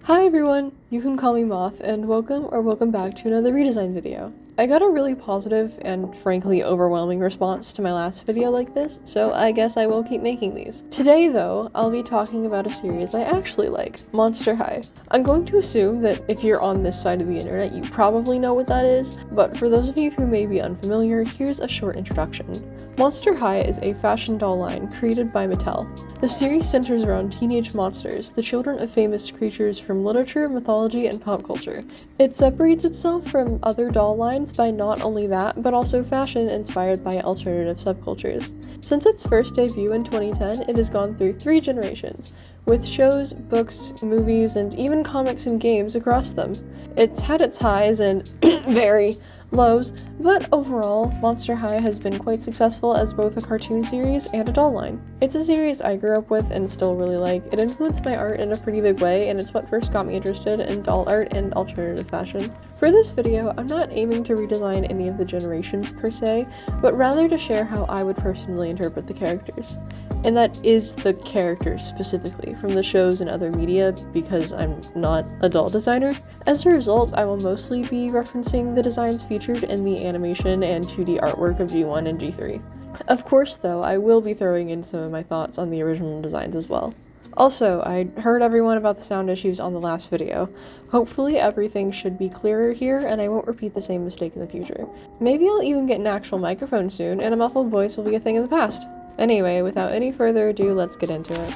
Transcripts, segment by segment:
Hi everyone, you can call me Moth, and welcome back to another redesign video. I got a really positive and frankly overwhelming response to my last video like this, so I guess I will keep making these. Today though, I'll be talking about a series I actually like, Monster High. I'm going to assume that if you're on this side of the internet, you probably know what that is, but for those of you who may be unfamiliar, here's a short introduction. Monster High is a fashion doll line created by Mattel. The series centers around teenage monsters, the children of famous creatures from literature, mythology, and pop culture. It separates itself from other doll lines by not only that, but also fashion inspired by alternative subcultures. Since its first debut in 2010, it has gone through 3 generations, with shows, books, movies, and even comics and games across them. It's had its highs and very lows, but overall, Monster High has been quite successful as both a cartoon series and a doll line. It's a series I grew up with and still really like. It influenced my art in a pretty big way, and it's what first got me interested in doll art and alternative fashion. For this video, I'm not aiming to redesign any of the generations per se, but rather to share how I would personally interpret the characters. And that is the characters specifically, from the shows and other media, because I'm not a doll designer. As a result, I will mostly be referencing the designs featured in the animation and 2D artwork of G1 and G3. Of course, though, I will be throwing in some of my thoughts on the original designs as well. Also, I heard everyone about the sound issues on the last video. Hopefully everything should be clearer here, and I won't repeat the same mistake in the future. Maybe I'll even get an actual microphone soon, and a muffled voice will be a thing of the past. Anyway, without any further ado, let's get into it.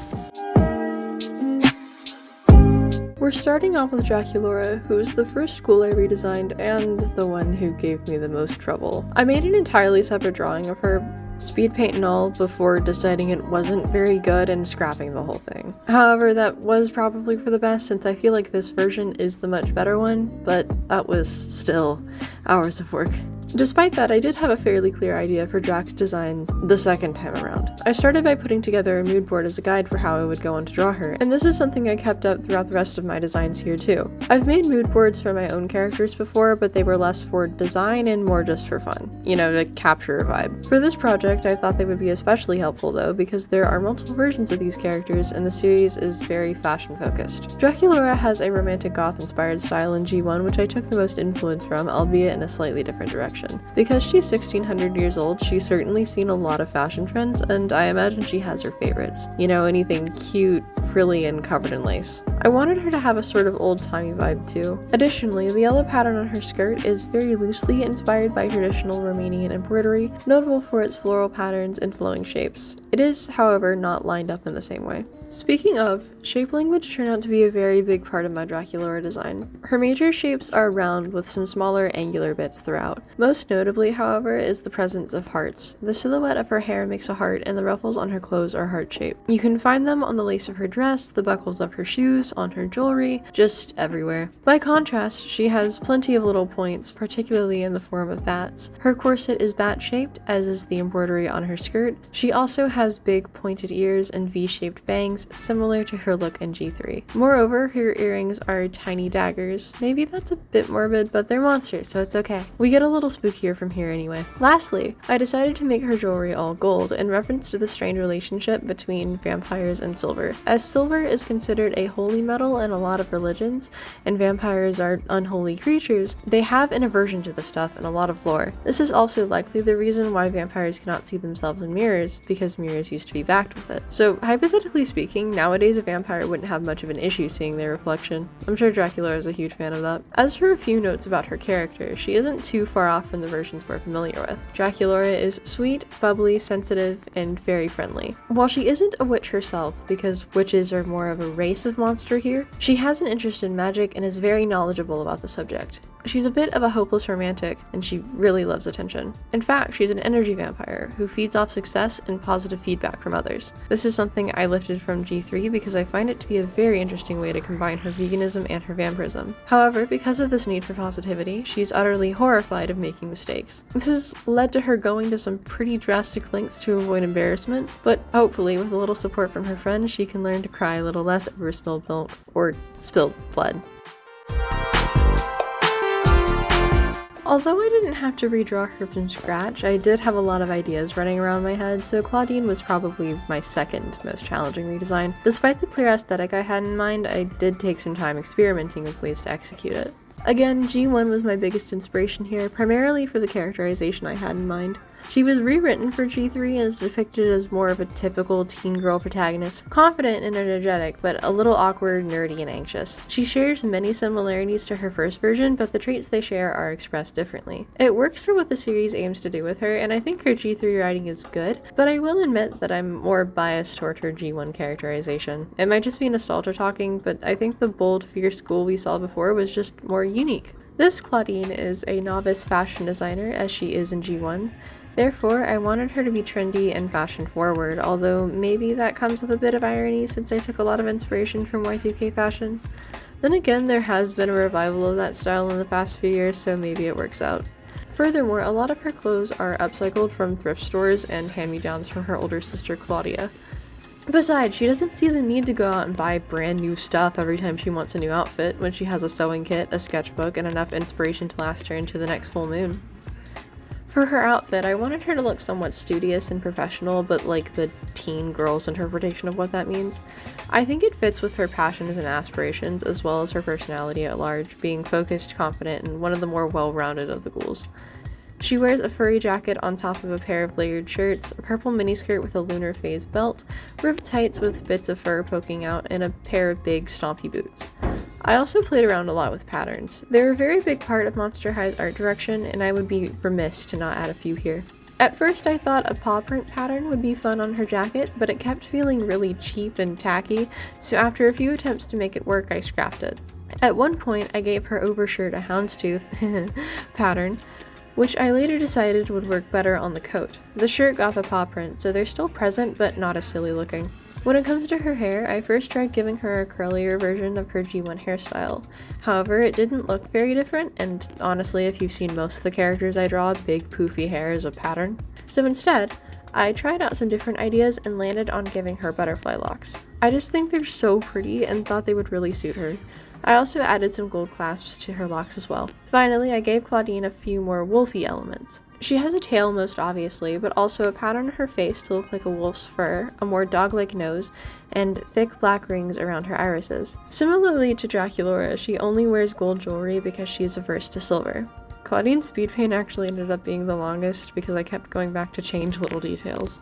We're starting off with Draculaura, who is the first school I redesigned and the one who gave me the most trouble. I made an entirely separate drawing of her, speed paint and all, before deciding it wasn't very good and scrapping the whole thing. However, that was probably for the best since I feel like this version is the much better one, but that was still hours of work. Despite that, I did have a fairly clear idea for Drax's design the second time around. I started by putting together a mood board as a guide for how I would go on to draw her, and this is something I kept up throughout the rest of my designs here too. I've made mood boards for my own characters before, but they were less for design and more just for fun, to capture a vibe. For this project, I thought they would be especially helpful though, because there are multiple versions of these characters and the series is very fashion focused. Draculaura has a romantic goth inspired style in G1, which I took the most influence from, albeit in a slightly different direction. Because she's 1600 years old, she's certainly seen a lot of fashion trends, and I imagine she has her favorites. Anything cute, frilly, and covered in lace. I wanted her to have a sort of old-timey vibe too. Additionally, the yellow pattern on her skirt is very loosely inspired by traditional Romanian embroidery, notable for its floral patterns and flowing shapes. It is, however, not lined up in the same way. Speaking of, shape language turned out to be a very big part of my Draculaura design. Her major shapes are round with some smaller angular bits throughout. Most notably, however, is the presence of hearts. The silhouette of her hair makes a heart, and the ruffles on her clothes are heart-shaped. You can find them on the lace of her dress, the buckles of her shoes, on her jewelry, just everywhere. By contrast, she has plenty of little points, particularly in the form of bats. Her corset is bat-shaped, as is the embroidery on her skirt. She also has big pointed ears and V-shaped bangs, similar to her look in G3. Moreover, her earrings are tiny daggers. Maybe that's a bit morbid, but they're monsters, so it's okay. We get a little spookier from here anyway. Lastly, I decided to make her jewelry all gold in reference to the strained relationship between vampires and silver. As silver is considered a holy metal in a lot of religions, and vampires are unholy creatures, they have an aversion to the stuff in a lot of lore. This is also likely the reason why vampires cannot see themselves in mirrors, because mirrors used to be backed with it. So, hypothetically speaking, nowadays a vampire wouldn't have much of an issue seeing their reflection. I'm sure Draculaura is a huge fan of that. As for a few notes about her character, she isn't too far off from the versions we're familiar with. Draculaura is sweet, bubbly, sensitive, and very friendly. While she isn't a witch herself, because witches are more of a race of monster here, she has an interest in magic and is very knowledgeable about the subject. She's a bit of a hopeless romantic, and she really loves attention. In fact, she's an energy vampire who feeds off success and positive feedback from others. This is something I lifted from G3 because I find it to be a very interesting way to combine her veganism and her vampirism. However, because of this need for positivity, she's utterly horrified of making mistakes. This has led to her going to some pretty drastic lengths to avoid embarrassment, but hopefully with a little support from her friends, she can learn to cry a little less over spilled milk or spilled blood. Although I didn't have to redraw her from scratch, I did have a lot of ideas running around my head, so Clawdeen was probably my second most challenging redesign. Despite the clear aesthetic I had in mind, I did take some time experimenting with ways to execute it. Again, G1 was my biggest inspiration here, primarily for the characterization I had in mind. She was rewritten for G3 and is depicted as more of a typical teen girl protagonist, confident and energetic, but a little awkward, nerdy, and anxious. She shares many similarities to her first version, but the traits they share are expressed differently. It works for what the series aims to do with her, and I think her G3 writing is good, but I will admit that I'm more biased toward her G1 characterization. It might just be nostalgia talking, but I think the bold, fierce school we saw before was just more unique. This Clawdeen is a novice fashion designer, as she is in G1. Therefore, I wanted her to be trendy and fashion-forward, although maybe that comes with a bit of irony since I took a lot of inspiration from Y2K fashion. Then again, there has been a revival of that style in the past few years, so maybe it works out. Furthermore, a lot of her clothes are upcycled from thrift stores and hand-me-downs from her older sister Claudia. Besides, she doesn't see the need to go out and buy brand new stuff every time she wants a new outfit when she has a sewing kit, a sketchbook, and enough inspiration to last her into the next full moon. For her outfit, I wanted her to look somewhat studious and professional, but like the teen girl's interpretation of what that means. I think it fits with her passions and aspirations, as well as her personality at large, being focused, confident, and one of the more well-rounded of the ghouls. She wears a furry jacket on top of a pair of layered shirts, a purple miniskirt with a lunar phase belt, ribbed tights with bits of fur poking out, and a pair of big, stompy boots. I also played around a lot with patterns. They're a very big part of Monster High's art direction, and I would be remiss to not add a few here. At first I thought a paw print pattern would be fun on her jacket, but it kept feeling really cheap and tacky, so after a few attempts to make it work, I scrapped it. At one point, I gave her overshirt a houndstooth pattern, which I later decided would work better on the coat. The shirt got the paw print, so they're still present, but not as silly looking. When it comes to her hair, I first tried giving her a curlier version of her G1 hairstyle. However, it didn't look very different, and honestly, if you've seen most of the characters I draw, big poofy hair is a pattern. So instead, I tried out some different ideas and landed on giving her butterfly locks. I just think they're so pretty and thought they would really suit her. I also added some gold clasps to her locks as well. Finally, I gave Clawdeen a few more wolfy elements. She has a tail most obviously, but also a pattern on her face to look like a wolf's fur, a more dog-like nose, and thick black rings around her irises. Similarly to Draculaura, she only wears gold jewelry because she is averse to silver. Clawdeen's speed paint actually ended up being the longest because I kept going back to change little details.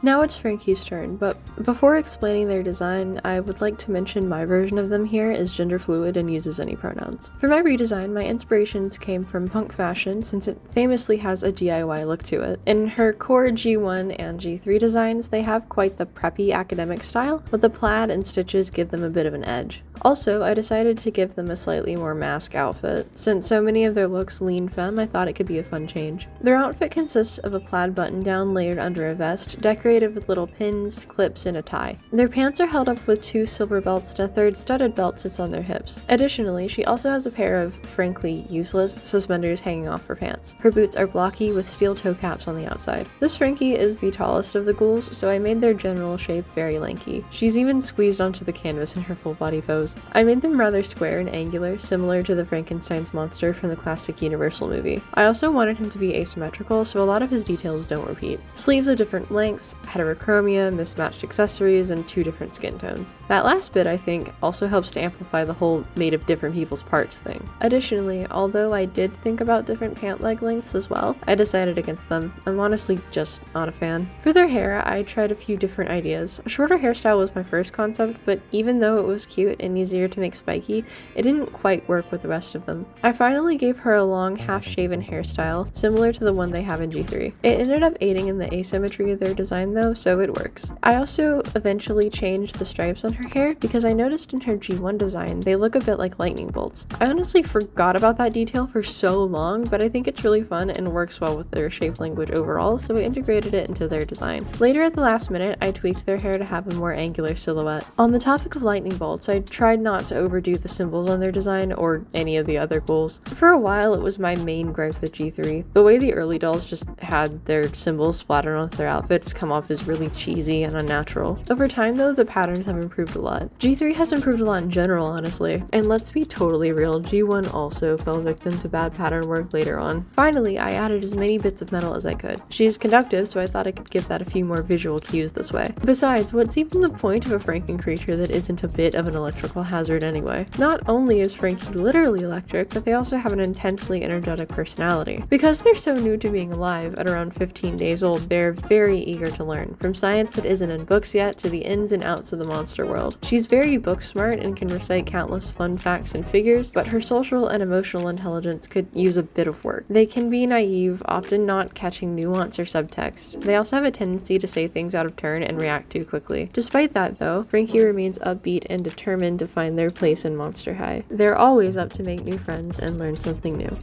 Now it's Frankie's turn, but before explaining their design, I would like to mention my version of them here is gender fluid and uses any pronouns. For my redesign, my inspirations came from punk fashion since it famously has a DIY look to it. In her core G1 and G3 designs, they have quite the preppy academic style, but the plaid and stitches give them a bit of an edge. Also, I decided to give them a slightly more mask outfit. Since so many of their looks lean femme, I thought it could be a fun change. Their outfit consists of a plaid button-down layered under a vest, decorated with little pins, clips, and a tie. Their pants are held up with 2 silver belts and a third studded belt sits on their hips. Additionally, she also has a pair of, frankly, useless suspenders hanging off her pants. Her boots are blocky with steel toe caps on the outside. This Frankie is the tallest of the ghouls, so I made their general shape very lanky. She's even squeezed onto the canvas in her full body pose. I made them rather square and angular, similar to the Frankenstein's monster from the classic Universal movie. I also wanted him to be asymmetrical, so a lot of his details don't repeat. Sleeves of different lengths, heterochromia, mismatched accessories, and 2 different skin tones. That last bit, I think, also helps to amplify the whole made of different people's parts thing. Additionally, although I did think about different pant leg lengths as well, I decided against them. I'm honestly just not a fan. For their hair, I tried a few different ideas. A shorter hairstyle was my first concept, but even though it was cute and easier to make spiky, it didn't quite work with the rest of them. I finally gave her a long half-shaven hairstyle, similar to the one they have in G3. It ended up aiding in the asymmetry of their design though, so it works. I also eventually changed the stripes on her hair because I noticed in her G1 design they look a bit like lightning bolts. I honestly forgot about that detail for so long, but I think it's really fun and works well with their shape language overall, so I integrated it into their design. Later at the last minute, I tweaked their hair to have a more angular silhouette. On the topic of lightning bolts, I tried not to overdo the symbols on their design or any of the other ghouls. For a while, it was my main gripe with G3. The way the early dolls just had their symbols splattered onto their outfits come off off as really cheesy and unnatural. Over time though, the patterns have improved a lot. G3 has improved a lot in general, honestly. And let's be totally real, G1 also fell victim to bad pattern work later on. Finally, I added as many bits of metal as I could. She's conductive, so I thought I could give that a few more visual cues this way. Besides, what's even the point of a Franken creature that isn't a bit of an electrical hazard anyway? Not only is Frankie literally electric, but they also have an intensely energetic personality. Because they're so new to being alive, at around 15 days old, they're very eager to learn, from science that isn't in books yet to the ins and outs of the monster world. She's very book smart and can recite countless fun facts and figures, but her social and emotional intelligence could use a bit of work. They can be naive, often not catching nuance or subtext. They also have a tendency to say things out of turn and react too quickly. Despite that though, Frankie remains upbeat and determined to find their place in Monster High. They're always up to make new friends and learn something new.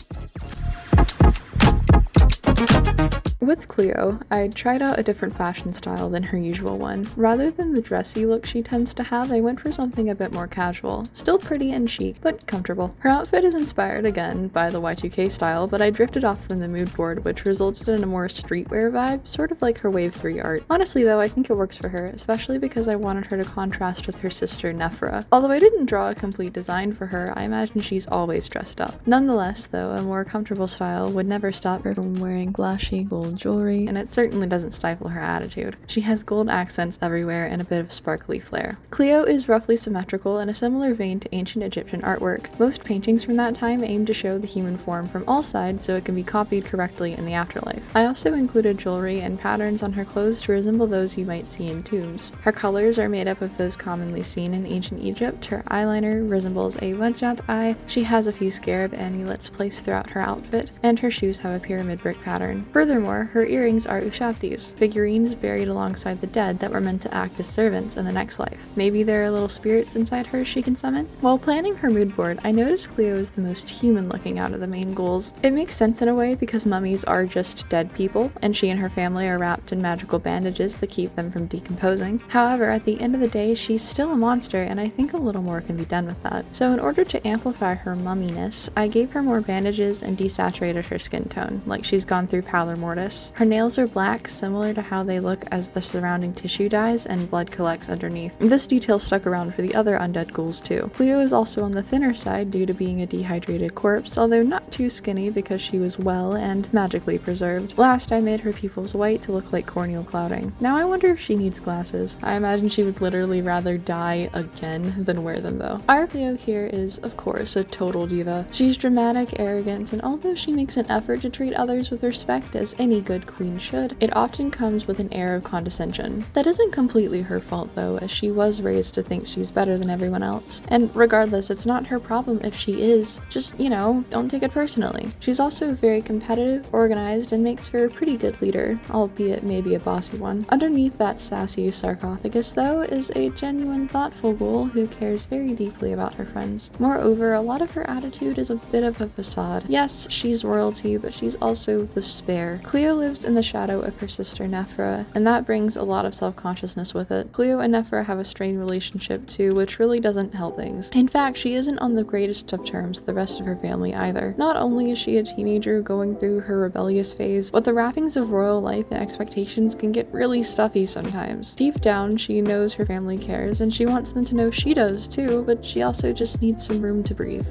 With Cleo, I tried out a different fashion style than her usual one. Rather than the dressy look she tends to have, I went for something a bit more casual. Still pretty and chic, but comfortable. Her outfit is inspired again by the Y2K style, but I drifted off from the mood board, which resulted in a more streetwear vibe, sort of like her Wave 3 art. Honestly though, I think it works for her, especially because I wanted her to contrast with her sister Nephra. Although I didn't draw a complete design for her, I imagine she's always dressed up. Nonetheless though, a more comfortable style would never stop her from wearing flashy gold jewelry, and it certainly doesn't stifle her attitude. She has gold accents everywhere and a bit of sparkly flair. Cleo is roughly symmetrical in a similar vein to ancient Egyptian artwork. Most paintings from that time aim to show the human form from all sides so it can be copied correctly in the afterlife. I also included jewelry and patterns on her clothes to resemble those you might see in tombs. Her colors are made up of those commonly seen in ancient Egypt. Her eyeliner resembles a Wajat eye, she has a few scarab amulets placed throughout her outfit, and her shoes have a pyramid brick pattern. Furthermore, her earrings are ushatis, figurines buried alongside the dead that were meant to act as servants in the next life. Maybe there are little spirits inside her she can summon? While planning her mood board, I noticed Cleo is the most human looking out of the main ghouls. It makes sense in a way because mummies are just dead people, and she and her family are wrapped in magical bandages that keep them from decomposing. However, at the end of the day, she's still a monster, and I think a little more can be done with that. So in order to amplify her mumminess, I gave her more bandages and desaturated her skin tone, like she's gone through pallor mortis. Her nails are black, similar to how they look as the surrounding tissue dies and blood collects underneath. This detail stuck around for the other undead ghouls too. Cleo is also on the thinner side due to being a dehydrated corpse, although not too skinny because she was well and magically preserved. Last, I made her pupils white to look like corneal clouding. Now I wonder if she needs glasses. I imagine she would literally rather die again than wear them though. Our Cleo here is, of course, a total diva. She's dramatic, arrogant, and although she makes an effort to treat others with respect as any good queen should, it often comes with an air of condescension. That isn't completely her fault though, as she was raised to think she's better than everyone else. And regardless, it's not her problem if she is. Just, don't take it personally. She's also very competitive, organized, and makes for a pretty good leader, albeit maybe a bossy one. Underneath that sassy sarcophagus though is a genuine thoughtful ghoul who cares very deeply about her friends. Moreover, a lot of her attitude is a bit of a facade. Yes, she's royalty, but she's also the spare. Cleo lives in the shadow of her sister Nephra, and that brings a lot of self-consciousness with it. Cleo and Nephra have a strained relationship too, which really doesn't help things. In fact, she isn't on the greatest of terms with the rest of her family either. Not only is she a teenager going through her rebellious phase, but the wrappings of royal life and expectations can get really stuffy sometimes. Deep down, she knows her family cares, and she wants them to know she does too, but she also just needs some room to breathe.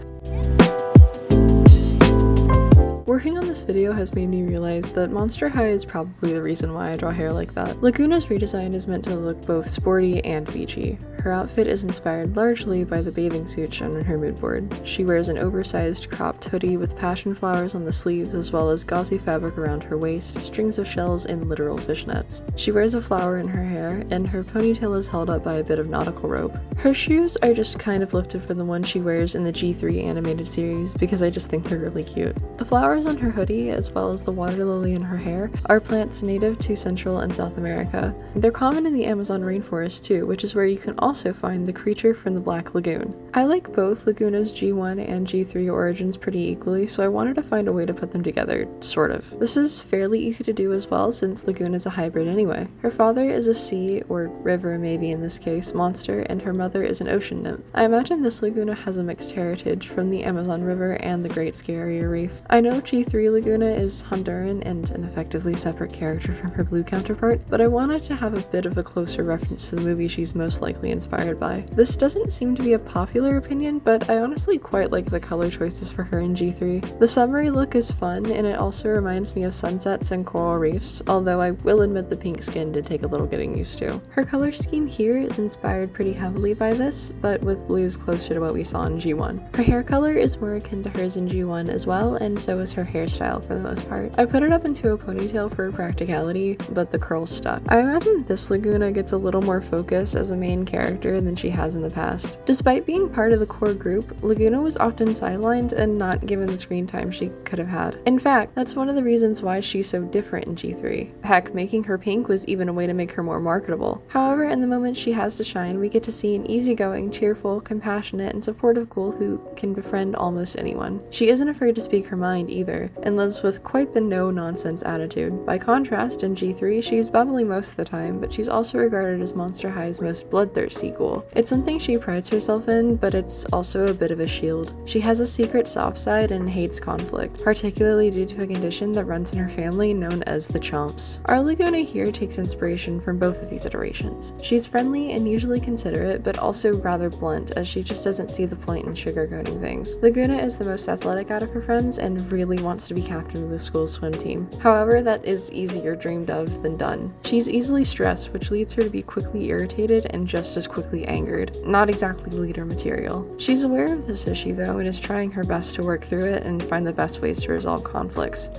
Working on this video has made me realize that Monster High is probably the reason why I draw hair like that. Lagoona's redesign is meant to look both sporty and beachy. Her outfit is inspired largely by the bathing suit shown in her mood board. She wears an oversized cropped hoodie with passion flowers on the sleeves as well as gauzy fabric around her waist, strings of shells, and literal fishnets. She wears a flower in her hair, and her ponytail is held up by a bit of nautical rope. Her shoes are just kind of lifted from the one she wears in the G3 animated series because I just think they're really cute. The flowers on her hoodie, as well as the water lily in her hair, are plants native to Central and South America. They're common in the Amazon rainforest too, which is where you can also also find the creature from the Black Lagoon. I like both Lagoona's G1 and G3 origins pretty equally, so I wanted to find a way to put them together, sort of. This is fairly easy to do as well, since Lagoona's a hybrid anyway. Her father is a sea, or river maybe in this case, monster, and her mother is an ocean nymph. I imagine this Lagoona has a mixed heritage from the Amazon River and the Great Barrier Reef. I know G3 Lagoona is Honduran and an effectively separate character from her blue counterpart, but I wanted to have a bit of a closer reference to the movie she's most likely inspired by. This doesn't seem to be a popular opinion, but I honestly quite like the color choices for her in G3. The summery look is fun, and it also reminds me of sunsets and coral reefs, although I will admit the pink skin did take a little getting used to. Her color scheme here is inspired pretty heavily by this, but with blues closer to what we saw in G1. Her hair color is more akin to hers in G1 as well, and so is her hairstyle for the most part. I put it up into a ponytail for practicality, but the curls stuck. I imagine this Lagoona gets a little more focus as a main character than she has in the past. Despite being part of the core group, Lagoona was often sidelined and not given the screen time she could have had. In fact, that's one of the reasons why she's so different in G3. Heck, making her pink was even a way to make her more marketable. However, in the moment she has to shine, we get to see an easygoing, cheerful, compassionate, and supportive ghoul who can befriend almost anyone. She isn't afraid to speak her mind either, and lives with quite the no-nonsense attitude. By contrast, in G3, she's bubbly most of the time, but she's also regarded as Monster High's most bloodthirsty ghoul. It's something she prides herself in, but it's also a bit of a shield. She has a secret soft side and hates conflict, particularly due to a condition that runs in her family known as the Chomps. Our Lagoona here takes inspiration from both of these iterations. She's friendly and usually considerate, but also rather blunt, as she just doesn't see the point in sugarcoating things. Lagoona is the most athletic out of her friends and really wants to be captain of the school's swim team. However, that is easier dreamed of than done. She's easily stressed, which leads her to be quickly irritated and just as quickly angered. Not exactly leader material. She's aware of this issue though and is trying her best to work through it and find the best ways to resolve conflicts.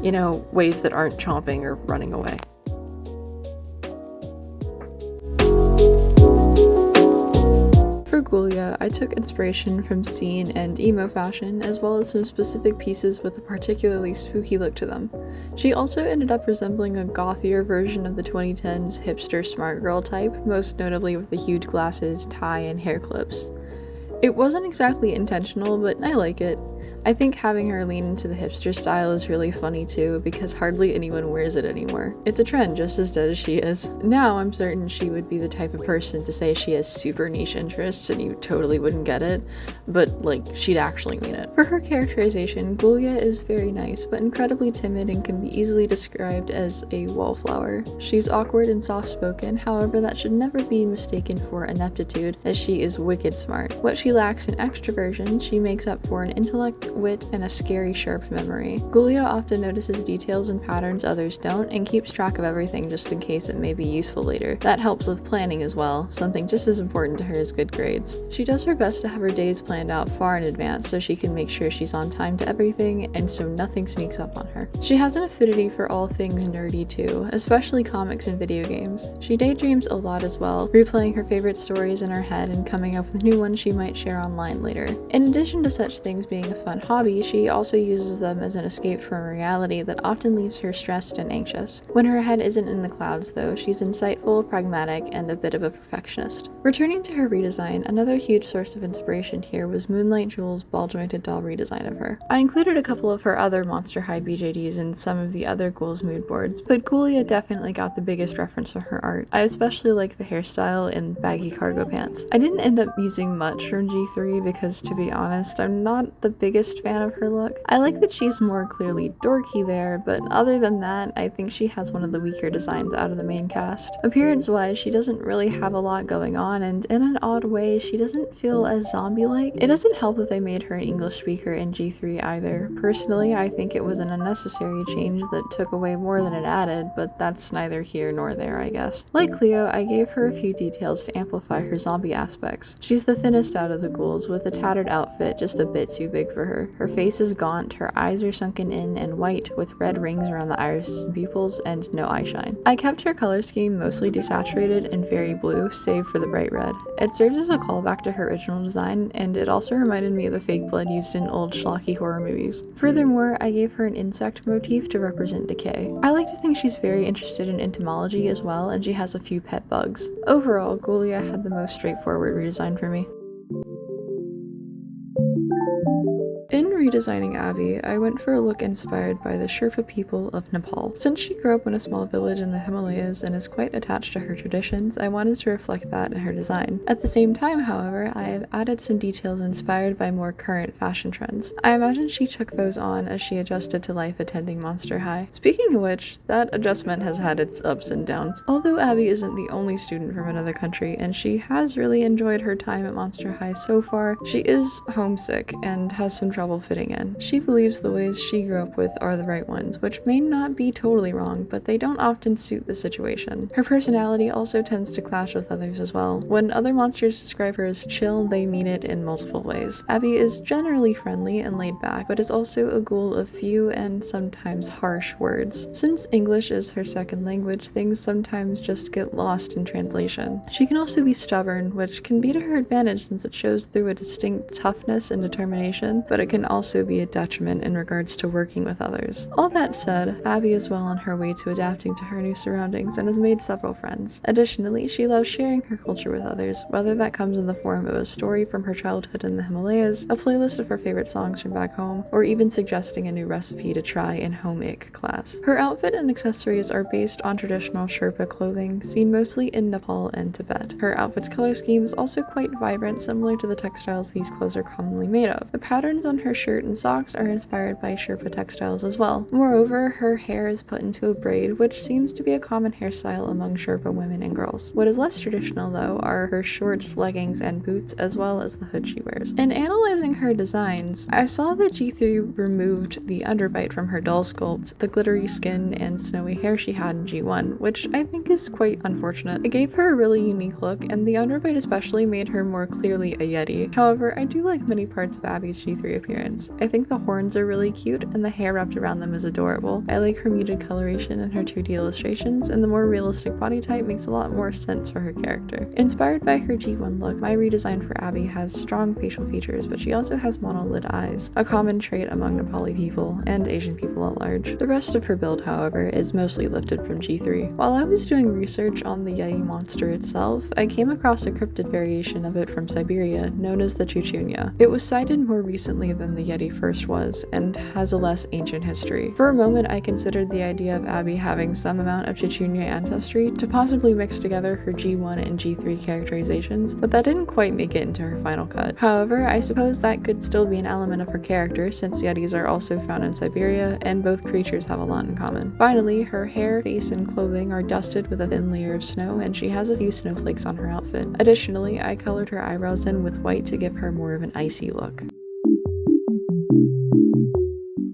You know, ways that aren't chomping or running away. For Ghoulia, I took inspiration from scene and emo fashion, as well as some specific pieces with a particularly spooky look to them. She also ended up resembling a gothier version of the 2010s hipster smart girl type, most notably with the huge glasses, tie, and hair clips. It wasn't exactly intentional, but I like it. I think having her lean into the hipster style is really funny too, because hardly anyone wears it anymore. It's a trend just as dead as she is. Now I'm certain she would be the type of person to say she has super niche interests and you totally wouldn't get it, but like, she'd actually mean it. For her characterization, Ghoulia is very nice, but incredibly timid and can be easily described as a wallflower. She's awkward and soft-spoken, however that should never be mistaken for ineptitude, as she is wicked smart. What she lacks in extroversion, she makes up for in intellect, wit, and a scary sharp memory. Ghoulia often notices details and patterns others don't, and keeps track of everything just in case it may be useful later. That helps with planning as well, something just as important to her as good grades. She does her best to have her days planned out far in advance so she can make sure she's on time to everything, and so nothing sneaks up on her. She has an affinity for all things nerdy too, especially comics and video games. She daydreams a lot as well, replaying her favorite stories in her head and coming up with new ones she might share online later. In addition to such things being a fun hobby, she also uses them as an escape from reality that often leaves her stressed and anxious. When her head isn't in the clouds though, she's insightful, pragmatic, and a bit of a perfectionist. Returning to her redesign, another huge source of inspiration here was Moonlight Jewel's ball-jointed doll redesign of her. I included a couple of her other Monster High BJDs in some of the other ghouls' mood boards, but Ghoulia definitely got the biggest reference from her art. I especially like the hairstyle and baggy cargo pants. I didn't end up using much from G3 because, to be honest, I'm not the biggest fan of her look. I like that she's more clearly dorky there, but other than that, I think she has one of the weaker designs out of the main cast. Appearance-wise, she doesn't really have a lot going on, and in an odd way, she doesn't feel as zombie-like. It doesn't help that they made her an English speaker in G3 either. Personally, I think it was an unnecessary change that took away more than it added, but that's neither here nor there, I guess. Like Cleo, I gave her a few details to amplify her zombie aspects. She's the thinnest out of the ghouls, with a tattered outfit just a bit too big for for her. Her face is gaunt, her eyes are sunken in and white with red rings around the iris and pupils and no eyeshine. I kept her color scheme mostly desaturated and very blue, save for the bright red. It serves as a callback to her original design, and it also reminded me of the fake blood used in old schlocky horror movies. Furthermore, I gave her an insect motif to represent decay. I like to think she's very interested in entomology as well, and she has a few pet bugs. Overall, Ghoulia had the most straightforward redesign for me. In redesigning Abbey, I went for a look inspired by the Sherpa people of Nepal. Since she grew up in a small village in the Himalayas and is quite attached to her traditions, I wanted to reflect that in her design. At the same time, however, I have added some details inspired by more current fashion trends. I imagine she took those on as she adjusted to life attending Monster High. Speaking of which, that adjustment has had its ups and downs. Although Abbey isn't the only student from another country, and she has really enjoyed her time at Monster High so far, she is homesick and has some trouble fitting in. She believes the ways she grew up with are the right ones, which may not be totally wrong, but they don't often suit the situation. Her personality also tends to clash with others as well. When other monsters describe her as chill, they mean it in multiple ways. Abbey is generally friendly and laid back, but is also a ghoul of few and sometimes harsh words. Since English is her second language, things sometimes just get lost in translation. She can also be stubborn, which can be to her advantage since it shows through a distinct toughness and determination, but it can also be a detriment in regards to working with others. All that said, Abbey is well on her way to adapting to her new surroundings and has made several friends. Additionally, she loves sharing her culture with others, whether that comes in the form of a story from her childhood in the Himalayas, a playlist of her favorite songs from back home, or even suggesting a new recipe to try in home ec class. Her outfit and accessories are based on traditional Sherpa clothing, seen mostly in Nepal and Tibet. Her outfit's color scheme is also quite vibrant, similar to the textiles these clothes are commonly made of. The patterns on her shirt and socks are inspired by Sherpa textiles as well. Moreover, her hair is put into a braid, which seems to be a common hairstyle among Sherpa women and girls. What is less traditional, though, are her shorts, leggings, and boots, as well as the hood she wears. In analyzing her designs, I saw that G3 removed the underbite from her doll sculpt, the glittery skin and snowy hair she had in G1, which I think is quite unfortunate. It gave her a really unique look, and the underbite especially made her more clearly a yeti. However, I do like many parts of Abbey's G3 appearance. I think the horns are really cute, and the hair wrapped around them is adorable. I like her muted coloration in her 2D illustrations, and the more realistic body type makes a lot more sense for her character. Inspired by her G1 look, my redesign for Abbey has strong facial features, but she also has monolid eyes, a common trait among Nepali people and Asian people at large. The rest of her build, however, is mostly lifted from G3. While I was doing research on the Yeti monster itself, I came across a cryptid variation of it from Siberia, known as the Chuchunya. It was cited more recently than the Yeti first was, and has a less ancient history. For a moment, I considered the idea of Abbey having some amount of Chuchunya ancestry to possibly mix together her G1 and G3 characterizations, but that didn't quite make it into her final cut. However, I suppose that could still be an element of her character, since Yetis are also found in Siberia, and both creatures have a lot in common. Finally, her hair, face, and clothing are dusted with a thin layer of snow, and she has a few snowflakes on her outfit. Additionally, I colored her eyebrows in with white to give her more of an icy look.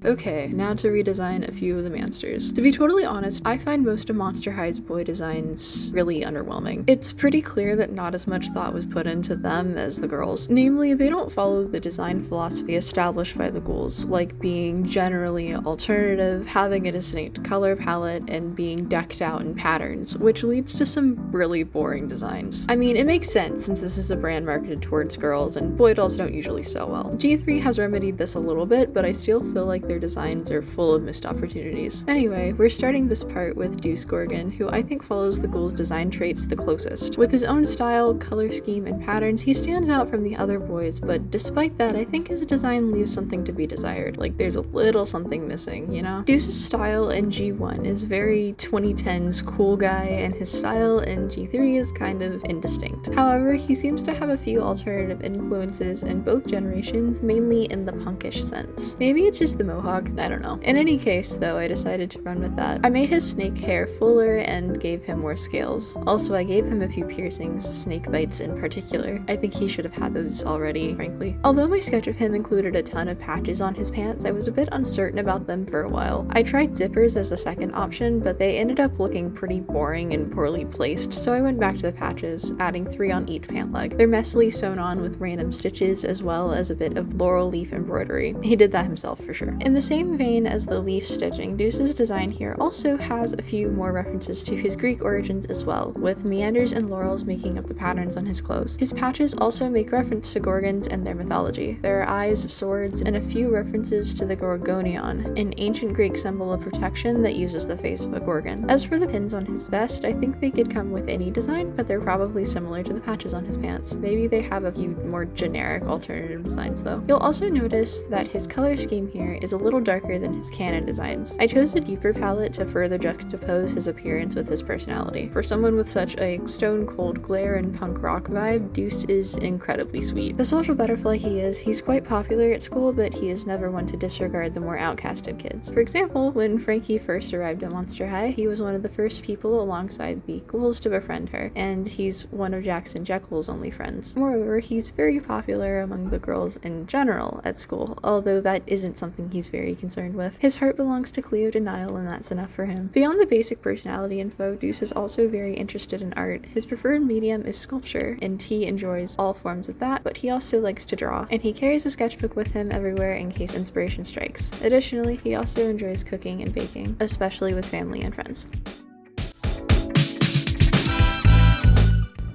Okay, now to redesign a few of the monsters. To be totally honest, I find most of Monster High's boy designs really underwhelming. It's pretty clear that not as much thought was put into them as the girls. Namely, they don't follow the design philosophy established by the ghouls, like being generally alternative, having a distinct color palette, and being decked out in patterns, which leads to some really boring designs. I mean, it makes sense since this is a brand marketed towards girls, and boy dolls don't usually sell well. G3 has remedied this a little bit, but I still feel like their designs are full of missed opportunities. Anyway, we're starting this part with Deuce Gorgon, who I think follows the ghoul's design traits the closest. With his own style, color scheme, and patterns, he stands out from the other boys, but despite that, I think his design leaves something to be desired. Like, there's a little something missing, you know? Deuce's style in G1 is very 2010s cool guy, and his style in G3 is kind of indistinct. However, he seems to have a few alternative influences in both generations, mainly in the punkish sense. Maybe it's just the mohawk mohawk, I don't know. In any case though, I decided to run with that. I made his snake hair fuller and gave him more scales. Also, I gave him a few piercings, snake bites in particular. I think he should have had those already, frankly. Although my sketch of him included a ton of patches on his pants, I was a bit uncertain about them for a while. I tried zippers as a second option, but they ended up looking pretty boring and poorly placed, so I went back to the patches, adding 3 on each pant leg. They're messily sewn on with random stitches as well as a bit of laurel leaf embroidery. He did that himself for sure. In the same vein as the leaf stitching, Deuce's design here also has a few more references to his Greek origins as well, with meanders and laurels making up the patterns on his clothes. His patches also make reference to Gorgons and their mythology. There are eyes, swords, and a few references to the Gorgonion, an ancient Greek symbol of protection that uses the face of a Gorgon. As for the pins on his vest, I think they could come with any design, but they're probably similar to the patches on his pants. Maybe they have a few more generic alternative designs though. You'll also notice that his color scheme here is a little darker than his canon designs. I chose a deeper palette to further juxtapose his appearance with his personality. For someone with such a stone cold glare and punk rock vibe, Deuce is incredibly sweet. The social butterfly he is, he's quite popular at school, but he is never one to disregard the more outcasted kids. For example, when Frankie first arrived at Monster High, he was one of the first people alongside the ghouls to befriend her, and he's one of Jax and Jekyll's only friends. Moreover, he's very popular among the girls in general at school, although that isn't something he's very concerned with. His heart belongs to Cleo and Nile, and that's enough for him. Beyond the basic personality info, Deuce is also very interested in art. His preferred medium is sculpture, and he enjoys all forms of that, but he also likes to draw, and he carries a sketchbook with him everywhere in case inspiration strikes. Additionally, he also enjoys cooking and baking, especially with family and friends.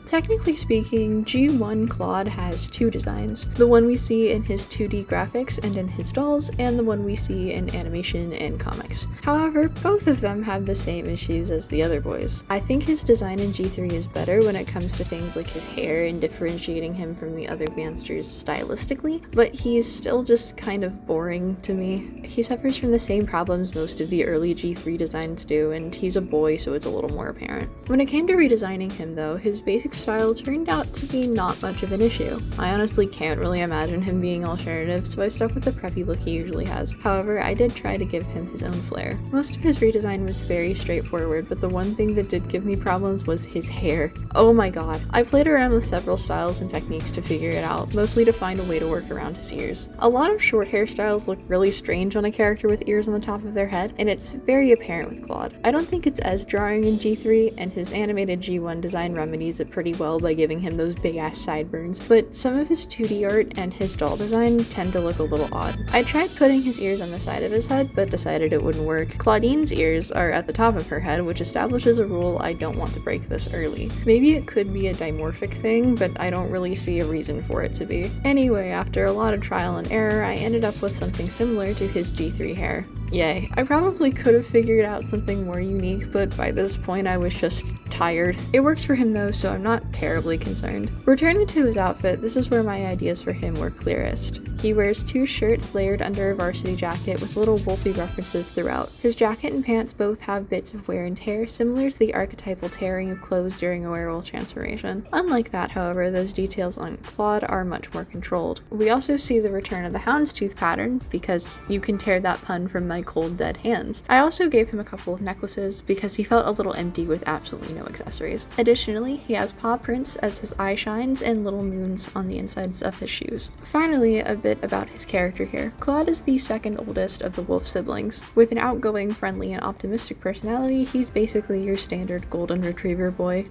Technically speaking, G1 Claude has 2 designs, the one we see in his 2D graphics and in his dolls, and the one we see in animation and comics. However, both of them have the same issues as the other boys. I think his design in G3 is better when it comes to things like his hair and differentiating him from the other Bansters stylistically, but he's still just kind of boring to me. He suffers from the same problems most of the early G3 designs do, and he's a boy, so it's a little more apparent. When it came to redesigning him though, his basic style turned out to be not much of an issue. I honestly can't really imagine him being alternative, so I stuck with the preppy look he usually has. However, I did try to give him his own flair. Most of his redesign was very straightforward, but the one thing that did give me problems was his hair. Oh my god. I played around with several styles and techniques to figure it out, mostly to find a way to work around his ears. A lot of short hairstyles look really strange on a character with ears on the top of their head, and it's very apparent with Claude. I don't think it's as jarring in G3, and his animated G1 design remedies it pretty well by giving him those big ass sideburns, but some of his 2D art and his doll design tend to look a little odd. I tried putting his ears on the side of his head, but decided it wouldn't work. Clawdeen's ears are at the top of her head, which establishes a rule I don't want to break this early. Maybe it could be a dimorphic thing, but I don't really see a reason for it to be. Anyway, after a lot of trial and error, I ended up with something similar to his G3 hair. Yay. I probably could have figured out something more unique, but by this point I was just tired. It works for him though, so I'm not terribly concerned. Returning to his outfit, this is where my ideas for him were clearest. He wears 2 shirts layered under a varsity jacket with little wolfy references throughout. His jacket and pants both have bits of wear and tear, similar to the archetypal tearing of clothes during a werewolf transformation. Unlike that, however, those details on Claude are much more controlled. We also see the return of the houndstooth pattern, because you can tear that pun from my cold dead hands. I also gave him a couple of necklaces because he felt a little empty with absolutely no accessories. Additionally, he has paw prints as his eye shines and little moons on the insides of his shoes. Finally, a bit about his character here. Claude is the second oldest of the wolf siblings. With an outgoing, friendly, and optimistic personality, he's basically your standard golden retriever boy.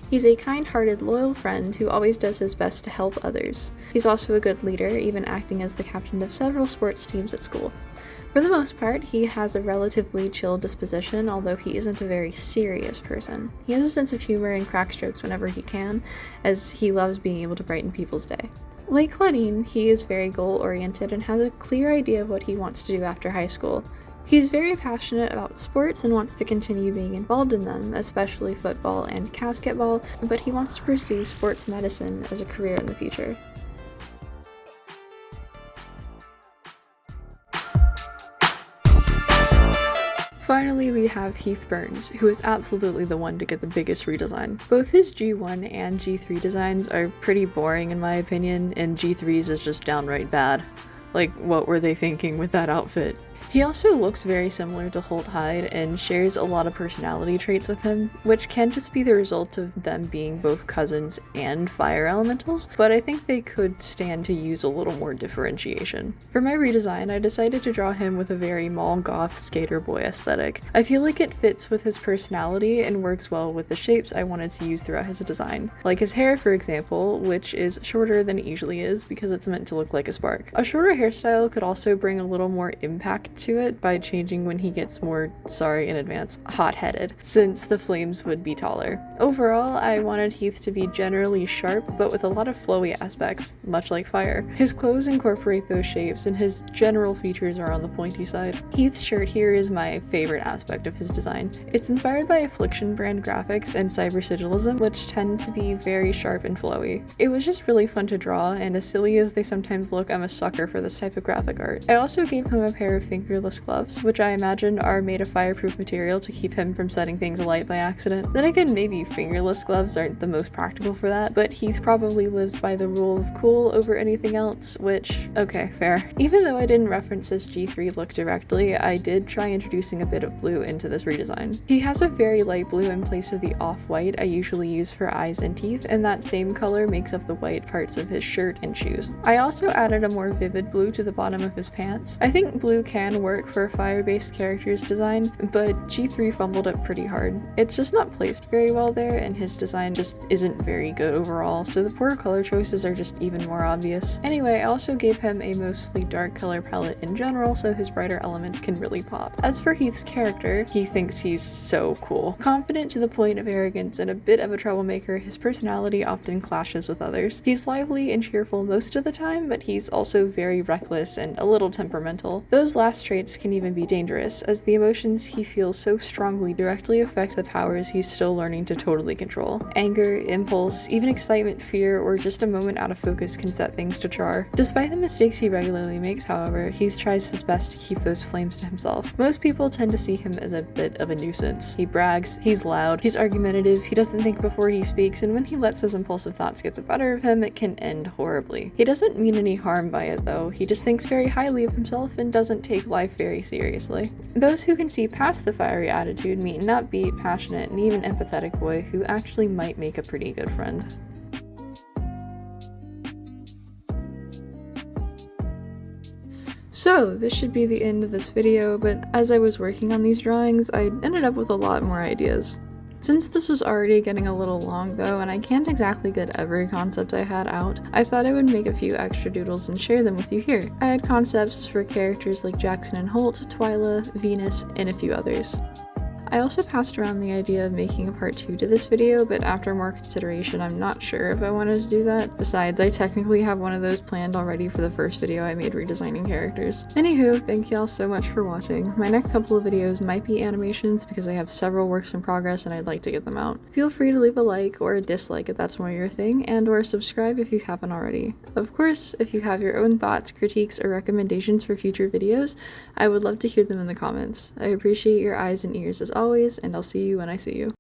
He's a kind-hearted, loyal friend who always does his best to help others. He's also a good leader, even acting as the captain of several sports teams at school. For the most part, he has a relatively chill disposition, although he isn't a very serious person. He has a sense of humor and cracks jokes whenever he can, as he loves being able to brighten people's day. Like Clawdeen, he is very goal-oriented and has a clear idea of what he wants to do after high school. He's very passionate about sports and wants to continue being involved in them, especially football and basketball, but he wants to pursue sports medicine as a career in the future. Finally, we have Heath Burns, who is absolutely the one to get the biggest redesign. Both his G1 and G3 designs are pretty boring in my opinion, and G3's is just downright bad. Like, what were they thinking with that outfit? He also looks very similar to Holt Hyde and shares a lot of personality traits with him, which can just be the result of them being both cousins and fire elementals, but I think they could stand to use a little more differentiation. For my redesign, I decided to draw him with a very mall goth skater boy aesthetic. I feel like it fits with his personality and works well with the shapes I wanted to use throughout his design. Like his hair, for example, which is shorter than it usually is because it's meant to look like a spark. A shorter hairstyle could also bring a little more impact to it by changing when he gets more, sorry in advance, hot-headed, since the flames would be taller. Overall, I wanted Heath to be generally sharp, but with a lot of flowy aspects, much like fire. His clothes incorporate those shapes, and his general features are on the pointy side. Heath's shirt here is my favorite aspect of his design. It's inspired by Affliction brand graphics and cybersigillism, which tend to be very sharp and flowy. It was just really fun to draw, and as silly as they sometimes look, I'm a sucker for this type of graphic art. I also gave him a pair of fingerless gloves, which I imagine are made of fireproof material to keep him from setting things alight by accident. Then again, maybe fingerless gloves aren't the most practical for that, but Heath probably lives by the rule of cool over anything else, which, okay, fair. Even though I didn't reference his G3 look directly, I did try introducing a bit of blue into this redesign. He has a very light blue in place of the off-white I usually use for eyes and teeth, and that same color makes up the white parts of his shirt and shoes. I also added a more vivid blue to the bottom of his pants. I think blue can work for a fire-based character's design, but G3 fumbled it pretty hard. It's just not placed very well there, and his design just isn't very good overall, so the poor color choices are just even more obvious. Anyway, I also gave him a mostly dark color palette in general, so his brighter elements can really pop. As for Heath's character, he thinks he's so cool. Confident to the point of arrogance and a bit of a troublemaker, his personality often clashes with others. He's lively and cheerful most of the time, but he's also very reckless and a little temperamental. Those last traits can even be dangerous, as the emotions he feels so strongly directly affect the powers he's still learning to totally control. Anger, impulse, even excitement, fear, or just a moment out of focus can set things to jar. Despite the mistakes he regularly makes, however, Heath tries his best to keep those flames to himself. Most people tend to see him as a bit of a nuisance. He brags, he's loud, he's argumentative, he doesn't think before he speaks, and when he lets his impulsive thoughts get the better of him, it can end horribly. He doesn't mean any harm by it though, he just thinks very highly of himself and doesn't take life very seriously. Those who can see past the fiery attitude meet an upbeat, passionate, and even empathetic boy who actually might make a pretty good friend. So, this should be the end of this video, but as I was working on these drawings, I ended up with a lot more ideas. Since this was already getting a little long though, and I can't exactly get every concept I had out, I thought I would make a few extra doodles and share them with you here. I had concepts for characters like Jackson and Holt, Twyla, Venus, and a few others. I also passed around the idea of making a part 2 to this video, but after more consideration, I'm not sure if I wanted to do that. Besides, I technically have one of those planned already for the first video I made redesigning characters. Anywho, thank y'all so much for watching. My next couple of videos might be animations because I have several works in progress and I'd like to get them out. Feel free to leave a like or a dislike if that's more your thing, and or subscribe if you haven't already. Of course, if you have your own thoughts, critiques, or recommendations for future videos, I would love to hear them in the comments. I appreciate your eyes and ears as always, and I'll see you when I see you.